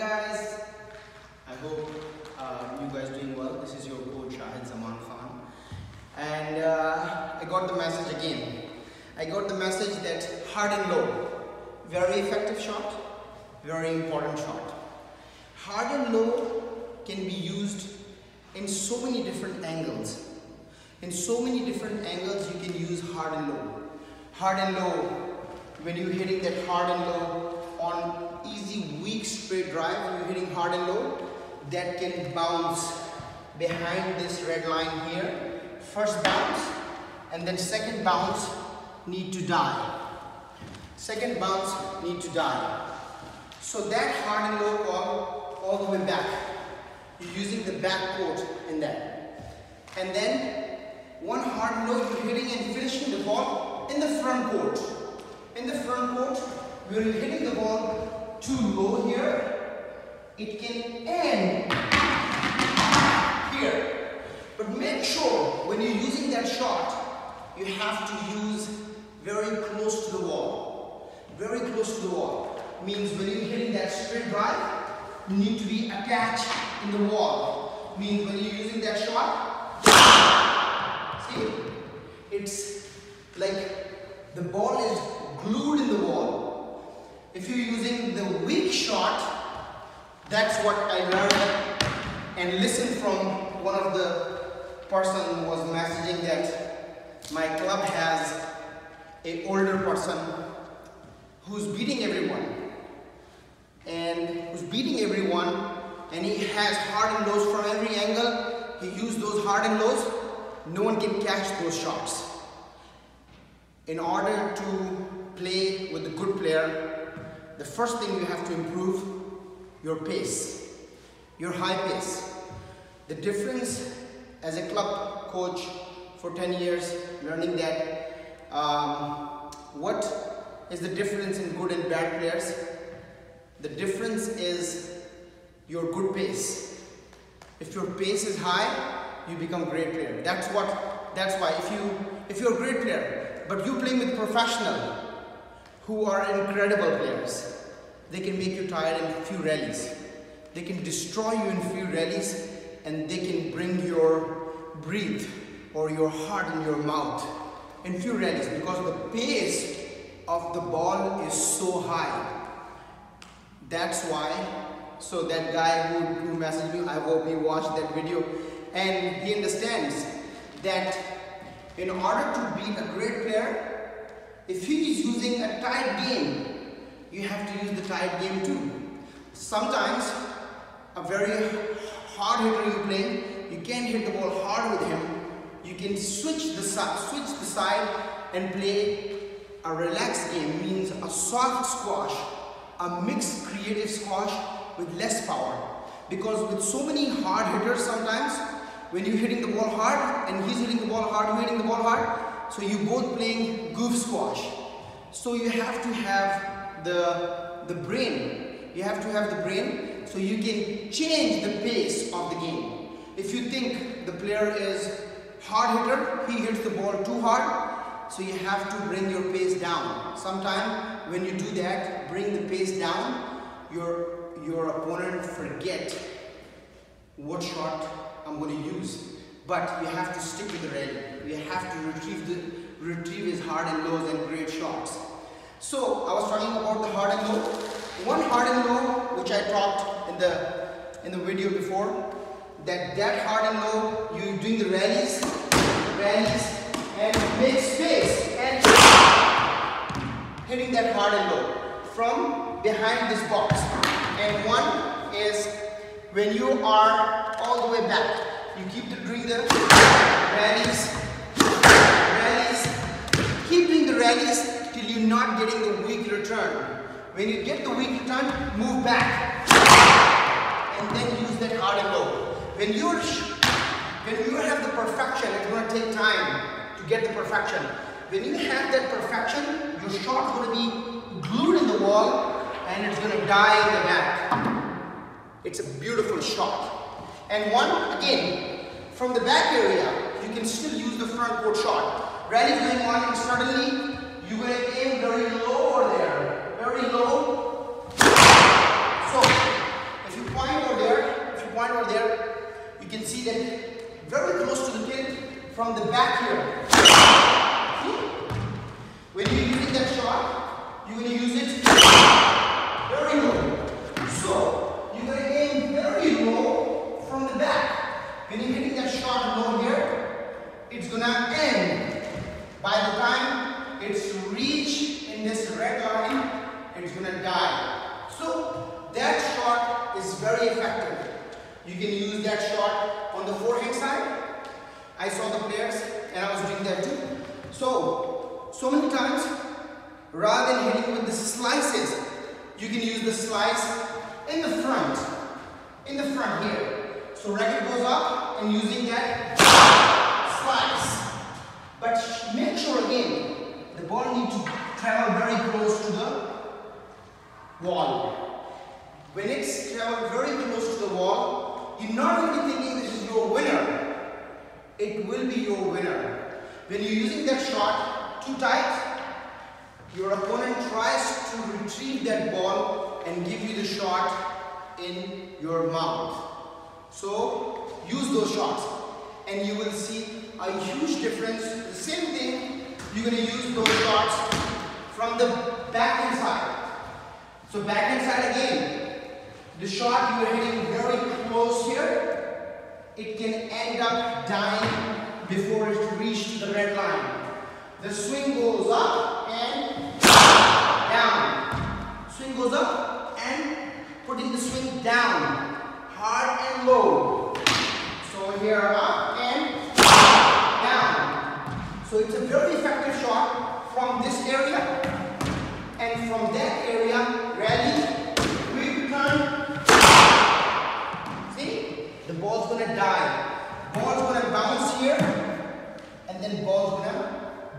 guys, I hope you guys doing well. This is your coach Shahid Zaman Khan, and I got the message again. I got the message that hard and low, very effective shot, very important shot. Hard and low can be used in so many different angles. In so many different angles you can use hard and low. Hard and low, when you're hitting that hard and low on easy weak straight drive, you're hitting hard and low, that can bounce behind this red line here. First bounce and then second bounce need to die. Second bounce need to die. So that hard and low call all the way back. You're using the back court in that. And then one hard and low you're hitting and finishing the ball in the front court. In the front court, where you're hitting the ball too low here, it can end here. But make sure when you're using that shot, you have to use very close to the wall. Very close to the wall. Means when you're hitting that straight drive, you need to be attached in the wall. Means when you're using that shot, see, it's like the ball is glued in the wall. If you're using the weak shot, that's what I learned and listened from one of the person who was messaging that my club has an older person who's beating everyone. And he has hard and lows from every angle. He used those hard and lows. No one can catch those shots. In order to play with a good player, the first thing you have to improve your pace, your high pace. The difference as a club coach for 10 years, learning that what is the difference in good and bad players? The difference is your good pace. If your pace is high, you become a great player. That's why if you're a great player, but you're playing with professionals who are incredible players, they can make you tired in a few rallies. They can destroy you in a few rallies, and they can bring your breath or your heart in your mouth in few rallies because the pace of the ball is so high. That's why, so that guy who messaged me, I hope he watched that video and he understands that in order to beat a great player, if he is using a tight game, you have to use the tight game too. Sometimes a very hard hitter you're playing, you can't hit the ball hard with him. You can switch the side and play a relaxed game, means a soft squash, a mixed creative squash with less power. Because with so many hard hitters sometimes, when you're hitting the ball hard and he's hitting the ball hard, you're hitting the ball hard, so you're both playing goof squash. So you have to have the brain. You have to have the brain so you can change the pace of the game. If you think the player is hard hitter, he hits the ball too hard, so you have to bring your pace down. Sometimes when you do that, bring the pace down, your opponent forget what shot I'm going to use. But you have to stick with the rally. You have to retrieve his hard and lows and great shots. So I was talking about the hard and low. One hard and low, which I talked in the video before, that hard and low, you're doing the rallies, and make space and hitting that hard and low from behind this box. And one is when you are all the way back, you keep doing the rallies, keep doing the rallies till you're not getting the weak return. When you get the weak return, move back and then use that hard and low. When you have the perfection, it's going to take time to get the perfection. When you have that perfection, your shot is going to be glued in the wall and it's going to die in the back. It's a beautiful shot. And one, again, from the back area, you can still use the front court shot. Rally going on and suddenly you're going to aim very low over there. Very low. So can see that very close to the pin from the back here. When you're using that shot, you're going to use it very low. So you're going to aim very low from the back. When you're hitting that shot low here, it's going to end. By the time it's reached in this red line, it's going to die. So that shot is very effective. You can use that shot on the forehand side. I saw the players and I was doing that too. So many times, rather than hitting with the slices, you can use the slice in the front here. So racket goes up and using that slice. But make sure again, the ball needs to travel very close to the wall. When it's traveled very close to the wall, you're not going to be thinking this is your winner. It will be your winner. When you're using that shot too tight, your opponent tries to retrieve that ball and give you the shot in your mouth. So use those shots and you will see a huge difference. The same thing, you're going to use those shots from the backhand side. So backhand side again, the shot you are hitting very close here, it can end up dying before it reaches the red line. The swing goes up and down. Swing goes up and putting the swing down, hard and low. So here up and down. So it's a very effective shot from this area, and from that area, rally, quick turn. See? The ball's gonna die. Ball's gonna bounce here, and then ball's gonna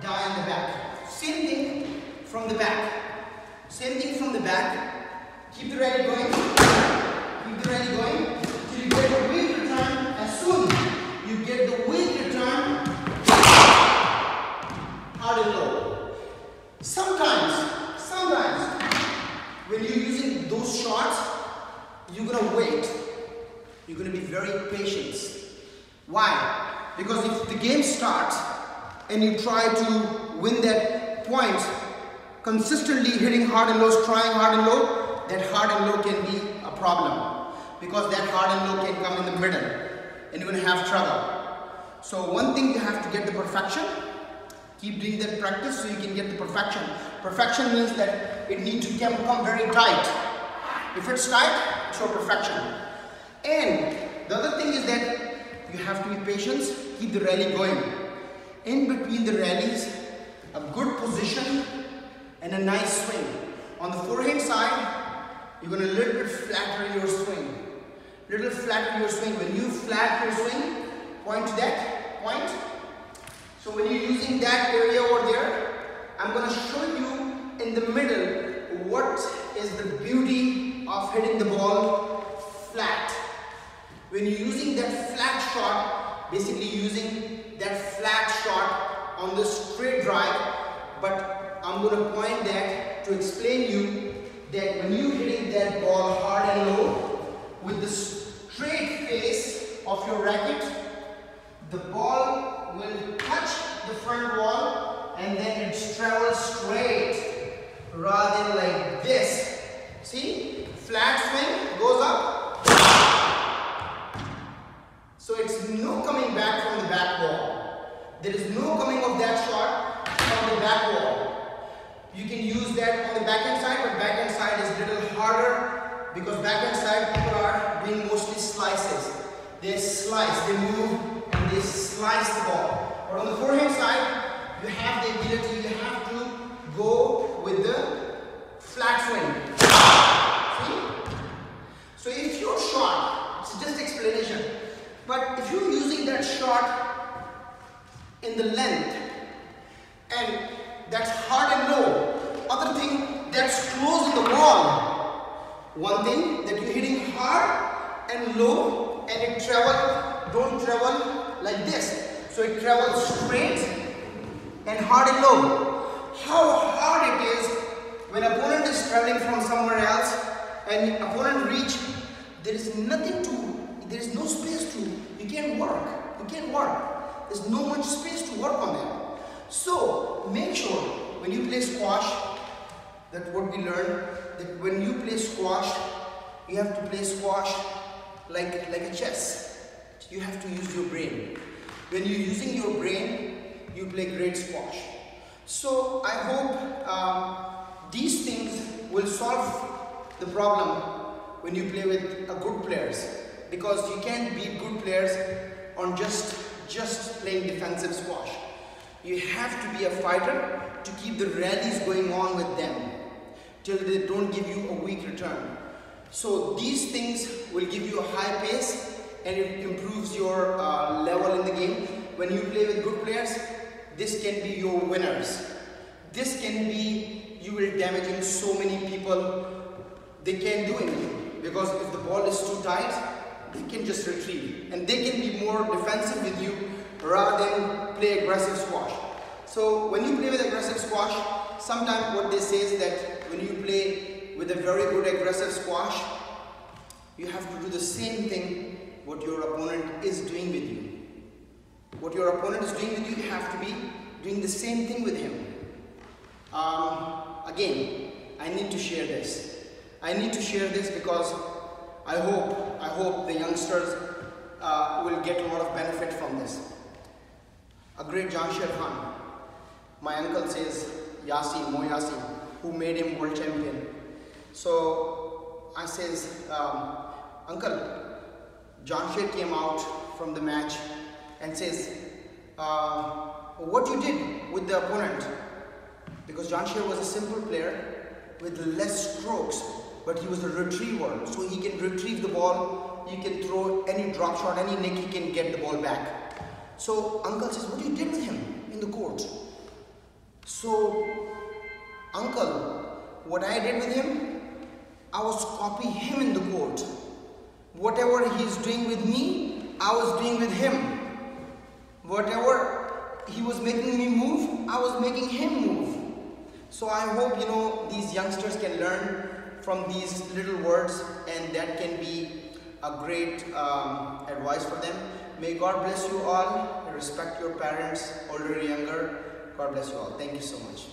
die in the back. Same thing from the back. Same thing from the back. Keep the rally going. Keep the rally going till you get a weak return. As soon you get the weak return, hard and low. Sometimes, when you're using those shots, you're gonna wait. You're gonna be very patient. Why? Because if the game starts and you try to win that point, consistently hitting hard and lows, trying hard and low, that hard and low can be a problem. Because that hard and low can come in the middle and you're going to have trouble. So one thing, you have to get the perfection. Keep doing that practice so you can get the perfection. Perfection means that it needs to come very tight. If it's tight, it's for perfection. And the other thing is that you have to be patient, keep the rally going. In between the rallies, a good position and a nice swing. On the forehand side, you're going to a little bit flatter your swing. Little flatter your swing. When you flat your swing, point to that point. So when you're using that area over there, I'm going to show you in the middle what is the beauty of hitting the ball flat. When you're using that flat shot, basically using that flat shot on the straight drive, but I'm going to point that to explain you that when you're hitting that ball hard and low with the straight face of your racket, the ball will touch the front wall and then it travels straight rather than like this. See? Flat swing goes up. So it's no coming back from the back wall. There is no coming of that shot from the back wall. You can use that on the backhand side, but backhand side is a little harder because backhand side people are doing mostly slices. They slice, they move and they slice the ball. But on the forehand side, you have the ability, you have to go with the flat swing. See? So if your shot, it's just explanation, but if you're using that shot in the length and that's hard and low, other thing that's close in the wall, one thing that you're hitting hard and low and it don't travel like this. So it travels straight and hard and low. How hard it is when opponent is traveling from somewhere else and opponent reach, there is nothing to there is no space to, you can't work. There's no much space to work on them. So make sure when you play squash, that what we learned, that when you play squash, you have to play squash like a chess. You have to use your brain. When you're using your brain, you play great squash. So I hope these things will solve the problem when you play with good players, because you can't beat good players on just playing defensive squash. You have to be a fighter to keep the rallies going on with them till they don't give you a weak return. So these things will give you a high pace and it improves your level in the game. When you play with good players, this can be your winners. This can be, you will damaging so many people, they can't do anything, because if the ball is too tight, they can just retrieve and they can be more defensive with you rather than play aggressive squash. So when you play with aggressive squash, sometimes what they say is that when you play with a very good aggressive squash, you have to do the same thing what your opponent is doing with you. What your opponent is doing with you, you have to be doing the same thing with him. Again, I need to share this. I need to share this because I hope the youngsters will get a lot of benefit from this. A great Jamshed Khan, my uncle says, Yasin, Mo Yasin, who made him world champion. So I says, Uncle, Jamshed came out from the match and says, what you did with the opponent? Because Jamshed was a simple player with less strokes, but he was a retriever, so he can retrieve the ball, he can throw any drop shot, any nick, he can get the ball back. So uncle says, what you did with him in the court? So uncle, what I did with him, I was copying him in the court. Whatever he's doing with me, I was doing with him. Whatever he was making me move, I was making him move. So I hope, you know, these youngsters can learn from these little words, and that can be a great advice for them. May God bless you all. Respect your parents, older or younger. God bless you all. Thank you so much.